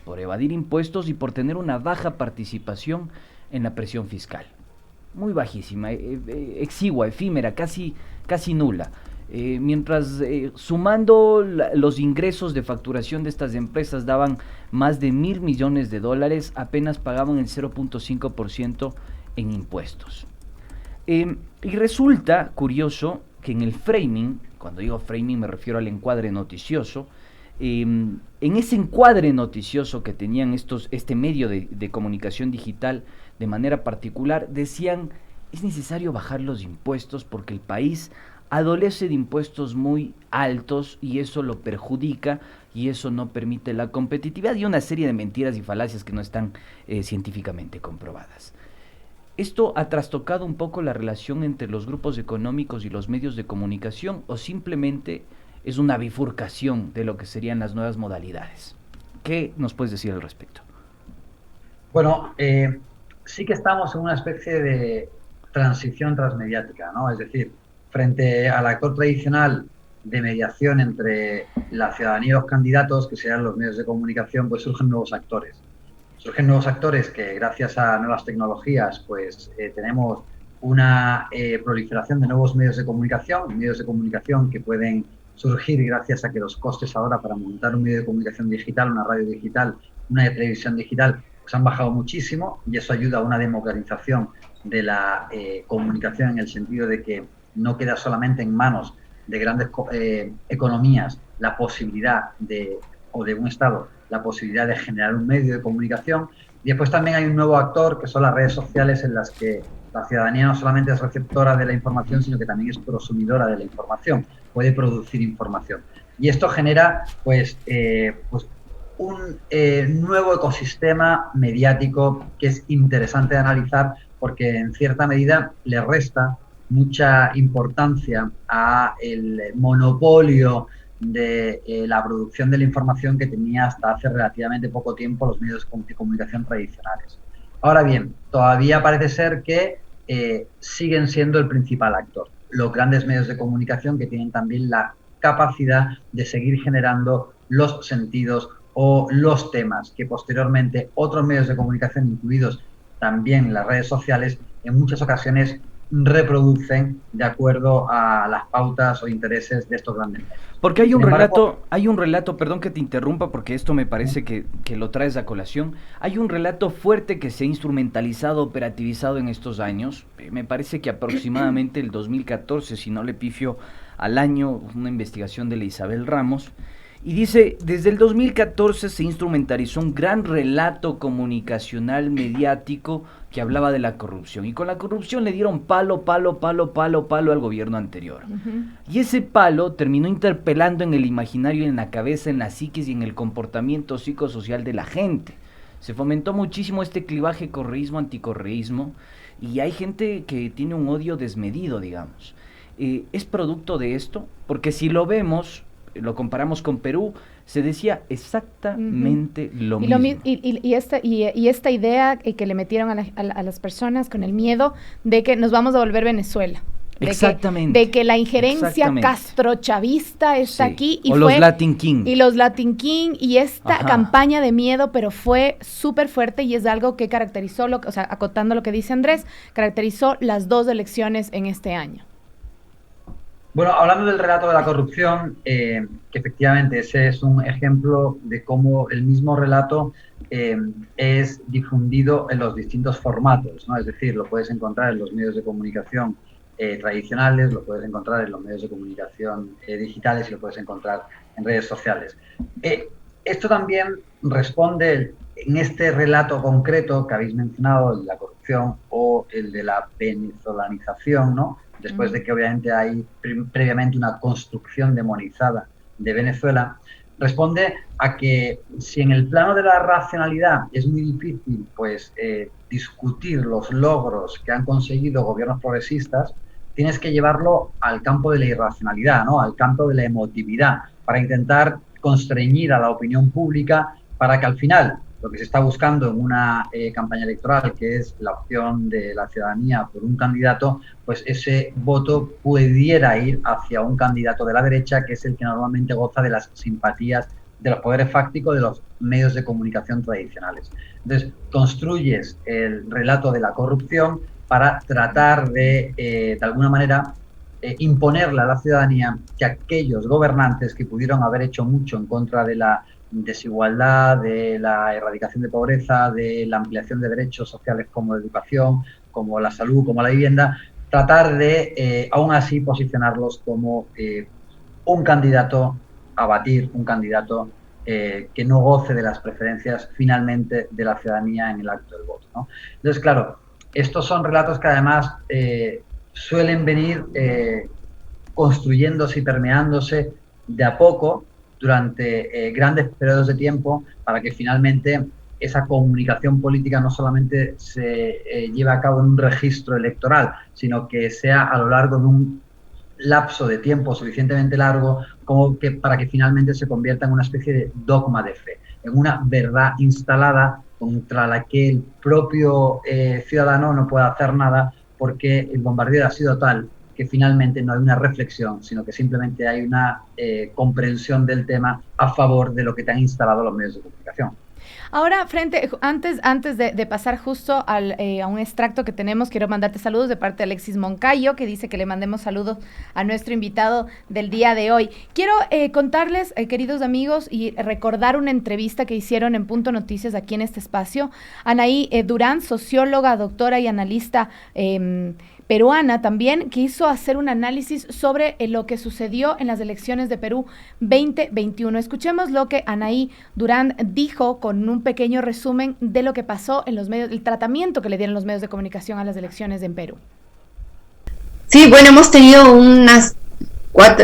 S2: Por evadir impuestos y por tener una baja participación en la presión fiscal. Muy bajísima, exigua, efímera, casi nula. Mientras sumando los ingresos de facturación de estas empresas daban más de $1.000 millones, apenas pagaban el 0.5% en impuestos. Y resulta curioso que en el framing, cuando digo framing me refiero al encuadre noticioso, en ese encuadre noticioso que tenían este medio de comunicación digital de manera particular, decían: es necesario bajar los impuestos porque el país adolece de impuestos muy altos y eso lo perjudica y eso no permite la competitividad, y una serie de mentiras y falacias que no están científicamente comprobadas. ¿Esto ha trastocado un poco la relación entre los grupos económicos y los medios de comunicación o simplemente es una bifurcación de lo que serían las nuevas modalidades? ¿Qué nos puedes decir al respecto?
S5: Bueno, sí que estamos en una especie de transición transmediática, ¿no? Es decir, frente al actor tradicional de mediación entre la ciudadanía y los candidatos, que sean los medios de comunicación, pues surgen nuevos actores. Surgen nuevos actores que gracias a nuevas tecnologías pues tenemos una proliferación de nuevos medios de comunicación que pueden surgir gracias a que los costes ahora para montar un medio de comunicación digital, una radio digital, una de televisión digital, pues han bajado muchísimo y eso ayuda a una democratización de la comunicación en el sentido de que no queda solamente en manos de grandes economías la posibilidad o de un Estado, la posibilidad de generar un medio de comunicación. Y después también hay un nuevo actor que son las redes sociales, en las que la ciudadanía no solamente es receptora de la información, sino que también es prosumidora de la información, puede producir información. Y esto genera pues un nuevo ecosistema mediático que es interesante de analizar porque en cierta medida le resta mucha importancia a el monopolio de la producción de la información que tenía hasta hace relativamente poco tiempo los medios de comunicación tradicionales. Ahora bien, todavía parece ser que siguen siendo el principal actor. Los grandes medios de comunicación que tienen también la capacidad de seguir generando los sentidos o los temas que posteriormente otros medios de comunicación, incluidos también las redes sociales, en muchas ocasiones reproducen de acuerdo a las pautas o intereses de estos grandes medios.
S2: Porque hay un relato, perdón que te interrumpa, porque esto me parece que lo traes a colación. Hay un relato fuerte que se ha instrumentalizado, operativizado en estos años. Me parece que aproximadamente el 2014, si no le pifio al año, una investigación de la Isabel Ramos. Y dice, desde el 2014 se instrumentalizó un gran relato comunicacional mediático que hablaba de la corrupción. Y con la corrupción le dieron palo al gobierno anterior. Y ese palo terminó interpelando en el imaginario, en la cabeza, en la psiquis y en el comportamiento psicosocial de la gente. Se fomentó muchísimo este clivaje correísmo-anticorreísmo y hay gente que tiene un odio desmedido, digamos. ¿Es producto de esto? Porque si lo vemos, lo comparamos con Perú, se decía exactamente lo mismo.
S3: Y esta idea que le metieron a las personas con el miedo de que nos vamos a volver Venezuela. De que la injerencia castrochavista está aquí. Y
S2: los Latin King.
S3: Y los Latin King y esta campaña de miedo, pero fue súper fuerte y es algo que caracterizó, acotando lo que dice Andrés, caracterizó las dos elecciones en este año.
S5: Bueno, hablando del relato de la corrupción, que efectivamente ese es un ejemplo de cómo el mismo relato es difundido en los distintos formatos, ¿no? Es decir, lo puedes encontrar en los medios de comunicación tradicionales, lo puedes encontrar en los medios de comunicación digitales y lo puedes encontrar en redes sociales. Esto también responde en este relato concreto que habéis mencionado, el de la corrupción o el de la venezolanización, ¿no? Después de que obviamente hay previamente una construcción demonizada de Venezuela, responde a que si en el plano de la racionalidad es muy difícil pues discutir los logros que han conseguido gobiernos progresistas, tienes que llevarlo al campo de la irracionalidad, ¿no? Al campo de la emotividad, para intentar constreñir a la opinión pública para que al final lo que se está buscando en una campaña electoral, que es la opción de la ciudadanía por un candidato, pues ese voto pudiera ir hacia un candidato de la derecha, que es el que normalmente goza de las simpatías de los poderes fácticos de los medios de comunicación tradicionales. Entonces, construyes el relato de la corrupción para tratar de alguna manera, imponerle a la ciudadanía que aquellos gobernantes que pudieron haber hecho mucho en contra de la desigualdad, de la erradicación de pobreza, de la ampliación de derechos sociales como la educación, como la salud, como la vivienda, tratar de aún así posicionarlos como un candidato a batir, un candidato que no goce de las preferencias finalmente de la ciudadanía en el acto del voto, ¿no? Entonces, claro, estos son relatos que además suelen venir construyéndose y permeándose de a poco durante grandes periodos de tiempo para que finalmente esa comunicación política no solamente se lleve a cabo en un registro electoral, sino que sea a lo largo de un lapso de tiempo suficientemente largo como que para que finalmente se convierta en una especie de dogma de fe, en una verdad instalada contra la que el propio ciudadano no puede hacer nada porque el bombardeo ha sido tal que finalmente no hay una reflexión, sino que simplemente hay una comprensión del tema a favor de lo que te han instalado los medios de comunicación.
S3: Ahora, antes de pasar justo a un extracto que tenemos, quiero mandarte saludos de parte de Alexis Moncayo, que dice que le mandemos saludos a nuestro invitado del día de hoy. Quiero contarles, queridos amigos, y recordar una entrevista que hicieron en Punto Noticias aquí en este espacio. Anaí Durán, socióloga, doctora y analista peruana también, quiso hacer un análisis sobre lo que sucedió en las elecciones de Perú 2021. Escuchemos lo que Anaí Durán dijo con un pequeño resumen de lo que pasó en los medios, el tratamiento que le dieron los medios de comunicación a las elecciones en Perú.
S6: Sí, bueno, hemos tenido unas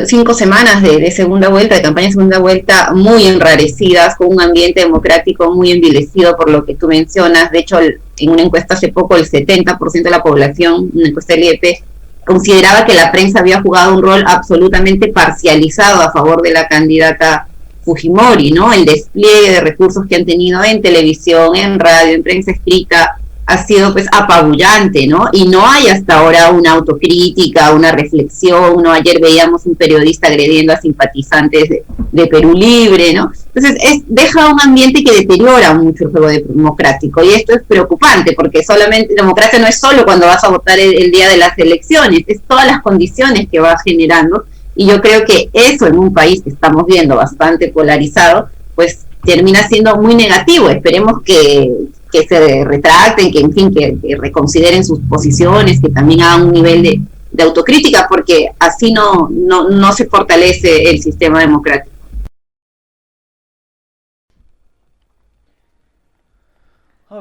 S6: 5 semanas de segunda vuelta, de campaña de segunda vuelta, muy enrarecidas, con un ambiente democrático muy envilecido por lo que tú mencionas. De hecho, en una encuesta hace poco, el 70% de la población, una encuesta del IEP, consideraba que la prensa había jugado un rol absolutamente parcializado a favor de la candidata Fujimori, ¿no? El despliegue de recursos que han tenido en televisión, en radio, en prensa escrita, ha sido pues apabullante, ¿no? Y no hay hasta ahora una autocrítica, una reflexión, ¿no? Ayer veíamos un periodista agrediendo a simpatizantes de Perú Libre, ¿no? Entonces deja un ambiente que deteriora mucho el juego democrático, y esto es preocupante porque solamente democracia no es solo cuando vas a votar el día de las elecciones, es todas las condiciones que vas generando, y yo creo que eso en un país que estamos viendo bastante polarizado, pues termina siendo muy negativo. Esperemos que se retracten, que en fin, que reconsideren sus posiciones, que también hagan un nivel de autocrítica, porque así no se fortalece el sistema democrático.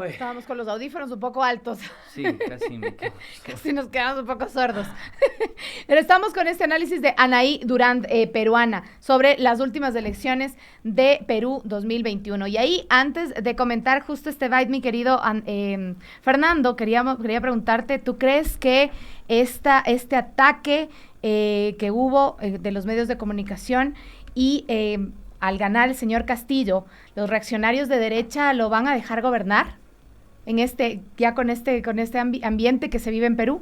S3: Estábamos con los audífonos un poco altos.
S2: Sí, casi me quedo.
S3: Casi nos quedamos un poco sordos. Pero estamos con este análisis de Anaí Durán, peruana, sobre las últimas elecciones de Perú 2021. Y ahí, antes de comentar justo este byte, mi querido Fernando, quería preguntarte, ¿tú crees que este ataque que hubo de los medios de comunicación y al ganar el señor Castillo, los reaccionarios de derecha lo van a dejar gobernar con este ambiente que se vive en Perú?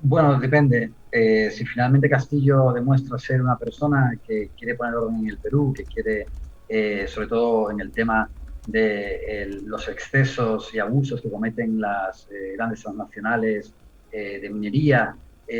S5: Bueno, depende. Si finalmente Castillo demuestra ser una persona que quiere poner orden en el Perú, que quiere, sobre todo en el tema de los excesos y abusos que cometen las grandes transnacionales de minería,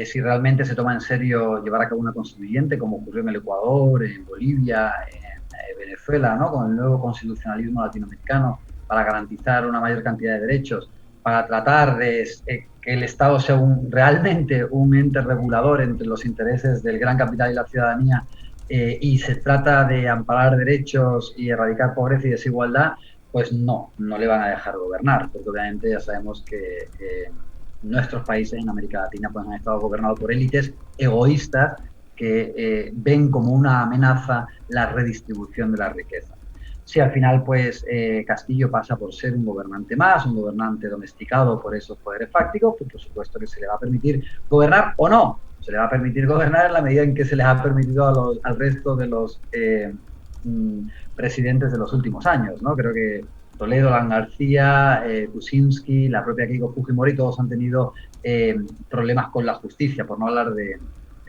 S5: si realmente se toma en serio llevar a cabo una constituyente, como ocurrió en el Ecuador, en Bolivia, en Venezuela, ¿no? Con el nuevo constitucionalismo latinoamericano, para garantizar una mayor cantidad de derechos, para tratar de que el Estado sea realmente un ente regulador entre los intereses del gran capital y la ciudadanía, y se trata de amparar derechos y erradicar pobreza y desigualdad, pues no le van a dejar gobernar, porque obviamente ya sabemos que nuestros países en América Latina pues han estado gobernados por élites egoístas que ven como una amenaza la redistribución de la riqueza. Si al final pues Castillo pasa por ser un gobernante más, un gobernante domesticado por esos poderes fácticos, pues por supuesto que se le va a permitir gobernar o no. Se le va a permitir gobernar en la medida en que se les ha permitido al resto de los presidentes de los últimos años, ¿no? Creo que Toledo, Alan García, Kuczynski, la propia Keiko Fujimori, todos han tenido problemas con la justicia, por no hablar de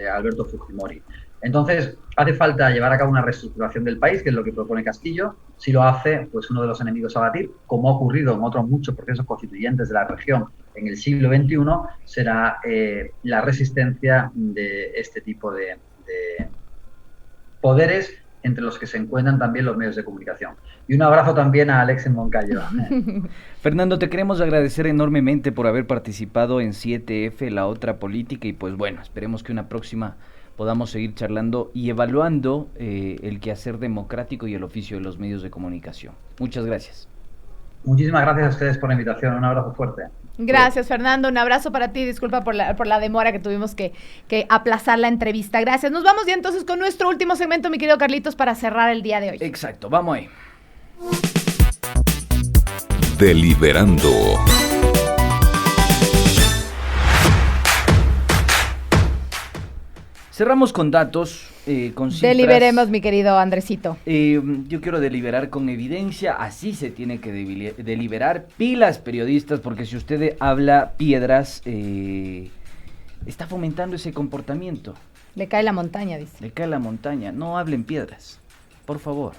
S5: Alberto Fujimori. Entonces, hace falta llevar a cabo una reestructuración del país, que es lo que propone Castillo. Si lo hace, pues uno de los enemigos a batir, como ha ocurrido en otros muchos procesos constituyentes de la región en el siglo XXI, será la resistencia de este tipo de poderes, entre los que se encuentran también los medios de comunicación. Y un abrazo también a Alex en Moncayo.
S2: Fernando, te queremos agradecer enormemente por haber participado en 7F, La Otra Política, y pues bueno, esperemos que una próxima podamos seguir charlando y evaluando el quehacer democrático y el oficio de los medios de comunicación. Muchas gracias.
S5: Muchísimas gracias a ustedes por la invitación. Un abrazo fuerte.
S3: Gracias, Fernando. Un abrazo para ti. Disculpa por la demora que tuvimos que aplazar la entrevista. Gracias. Nos vamos ya entonces con nuestro último segmento, mi querido Carlitos, para cerrar el día de hoy.
S2: Exacto. Vamos ahí.
S1: Deliberando.
S2: Cerramos con datos, con cifras.
S3: Deliberemos, mi querido Andresito.
S2: Yo quiero deliberar con evidencia, así se tiene que deliberar. Pilas, periodistas, porque si usted habla piedras, está fomentando ese comportamiento.
S3: Le cae la montaña, dice.
S2: Le cae la montaña. No hablen piedras, por favor.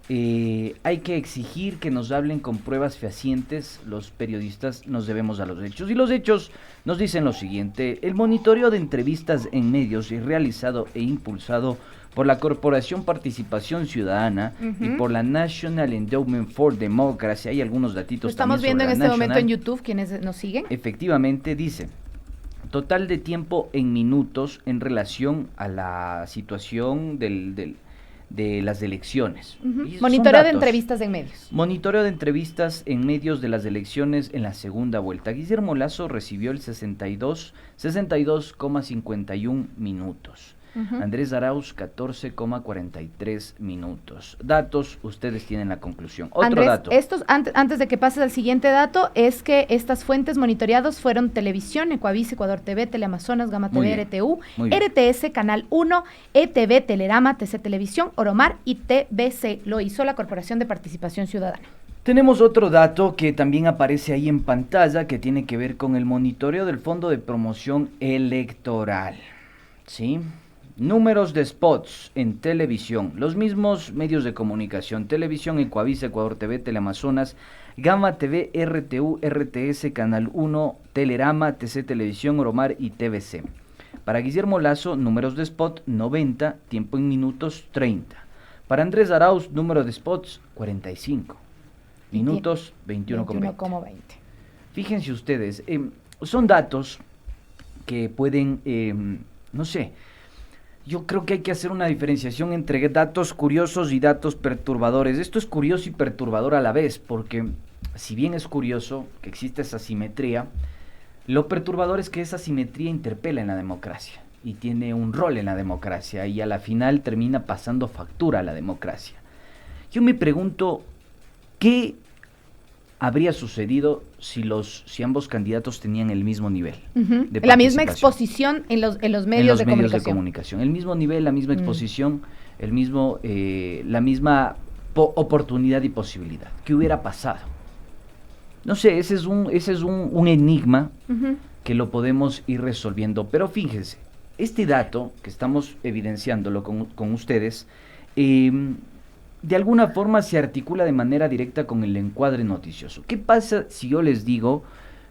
S2: Hay que exigir que nos hablen con pruebas fehacientes. Los periodistas nos debemos a los hechos, y los hechos nos dicen lo siguiente: el monitoreo de entrevistas en medios es realizado e impulsado por la Corporación Participación Ciudadana y por la National Endowment for Democracy. Hay algunos datitos. Lo
S3: estamos viendo en este momento en YouTube, quienes nos siguen.
S2: Efectivamente, dice: total de tiempo en minutos en relación a la situación de las elecciones.
S3: Monitoreo de entrevistas en medios.
S2: Monitoreo de entrevistas en medios de las elecciones en la segunda vuelta. Guillermo Lasso recibió el 62,51 minutos. Andrés Arauz, 14,43 minutos. Datos, ustedes tienen la conclusión. Otro
S3: Andrés,
S2: dato.
S3: Antes de que pases al siguiente dato, es que estas fuentes monitoreadas fueron Televisión, Ecuavisa, Ecuador TV, Teleamazonas, Gama TV, RTU, RTS, Canal 1, ETV, Telerama, TC Televisión, Oromar y TBC. Lo hizo la Corporación de Participación Ciudadana.
S2: Tenemos otro dato que también aparece ahí en pantalla que tiene que ver con el monitoreo del Fondo de Promoción Electoral. ¿Sí? Números de spots en televisión. Los mismos medios de comunicación. Televisión, Ecuavisa, Ecuador TV, Teleamazonas, Gama TV, RTU, RTS, Canal 1, Telerama, TC Televisión, Oromar y TVC. Para Guillermo Lazo, números de spot 90, tiempo en minutos 30. Para Andrés Arauz, número de spots 45. Minutos 21,20. Fíjense ustedes, son datos que pueden, no sé, yo creo que hay que hacer una diferenciación entre datos curiosos y datos perturbadores. Esto es curioso y perturbador a la vez, porque si bien es curioso que exista esa simetría, lo perturbador es que esa simetría interpela en la democracia y tiene un rol en la democracia y a la final termina pasando factura a la democracia. Yo me pregunto, ¿qué habría sucedido si ambos candidatos tenían el mismo nivel de
S3: la misma exposición en los medios de comunicación?
S2: El mismo nivel, la misma exposición, la misma oportunidad y posibilidad. ¿Qué hubiera pasado? No sé, ese es un enigma que lo podemos ir resolviendo. Pero fíjense, este dato que estamos evidenciándolo con ustedes, de alguna forma se articula de manera directa con el encuadre noticioso. ¿Qué pasa si yo les digo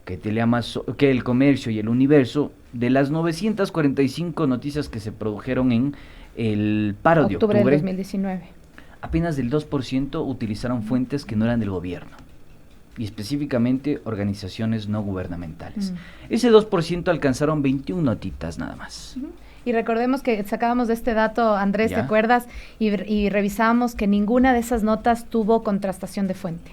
S2: que El Comercio y El Universo, de las 945 noticias que se produjeron en el paro de octubre
S3: de 2019,
S2: apenas del 2% utilizaron fuentes que no eran del gobierno, y específicamente organizaciones no gubernamentales? Ese 2% alcanzaron 21 notitas nada más.
S3: Y recordemos que sacábamos de este dato, Andrés, ¿te acuerdas? Y revisábamos que ninguna de esas notas tuvo contrastación de fuente.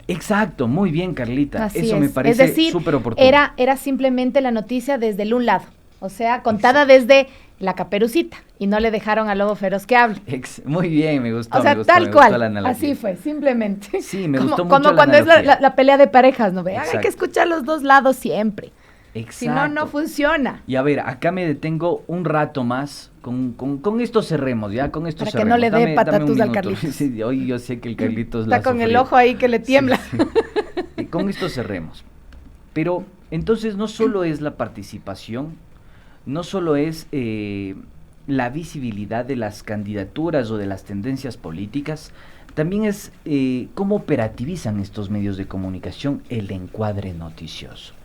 S2: Exacto, muy bien, Carlita.
S3: Así
S2: Eso
S3: es.
S2: me parece súper oportuno.
S3: Era simplemente la noticia desde el un lado, o sea, contada desde la Caperucita, y no le dejaron al lobo feroz que hable.
S2: Muy bien, me gustó.
S3: O sea,
S2: me gustó,
S3: tal
S2: me
S3: cual,
S2: gustó la analogía.
S3: así fue, simplemente.
S2: Sí, me gustó mucho
S3: como
S2: la
S3: cuando
S2: analogía.
S3: es la pelea de parejas, ¿no? Hay
S2: Exacto.
S3: que escuchar los dos lados siempre.
S2: Exacto.
S3: Si no, no funciona.
S2: Y a ver, acá me detengo un rato más, con esto cerremos, ¿ya? Con esto
S3: Para
S2: cerremos.
S3: que no le dé
S2: Dame un
S3: patatus al
S2: minuto.
S3: Carlitos.
S2: Sí, hoy yo sé que el Carlitos
S3: Está con el ojo ahí que le tiembla.
S2: Sí, sí. Con esto cerremos. Pero entonces no solo es la participación, no solo es la visibilidad de las candidaturas o de las tendencias políticas, también es cómo operativizan estos medios de comunicación el encuadre noticioso.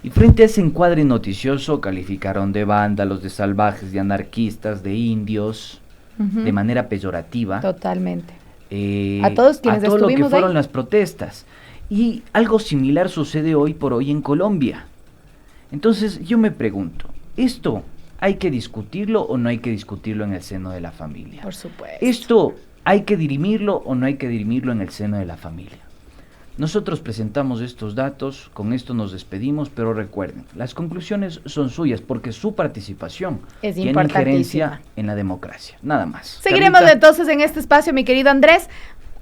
S2: Y frente a ese encuadre noticioso calificaron de vándalos, de salvajes, de anarquistas, de indios, de manera peyorativa.
S3: Totalmente. A todos quienes
S2: a todo lo que
S3: estuvimos
S2: fueron
S3: ahí.
S2: las protestas. Y algo similar sucede hoy por hoy en Colombia. Entonces yo me pregunto, ¿esto hay que discutirlo o no hay que discutirlo en el seno de la familia?
S3: Por supuesto.
S2: ¿Esto hay que dirimirlo o no hay que dirimirlo en el seno de la familia? Nosotros presentamos estos datos, con esto nos despedimos, pero recuerden, las conclusiones son suyas porque su participación
S3: es
S2: tiene injerencia en la democracia, nada más.
S3: Seguiremos
S2: Carlita.
S3: entonces en este espacio, mi querido Andrés.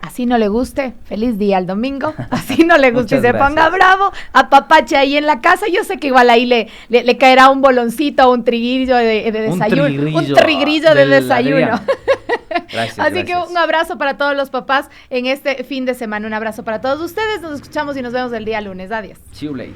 S3: Así no le guste, feliz día al domingo. Así no le guste y se ponga bravo, apapache ahí en la casa. Yo sé que igual ahí le caerá un boloncito o un triguillo de desayuno. Un trigrillo de desayuno.
S2: Gracias,
S3: Así que
S2: gracias.
S3: un abrazo para todos los papás en este fin de semana. Un abrazo para todos ustedes. Nos escuchamos y nos vemos el día lunes. Adiós.
S2: See you later.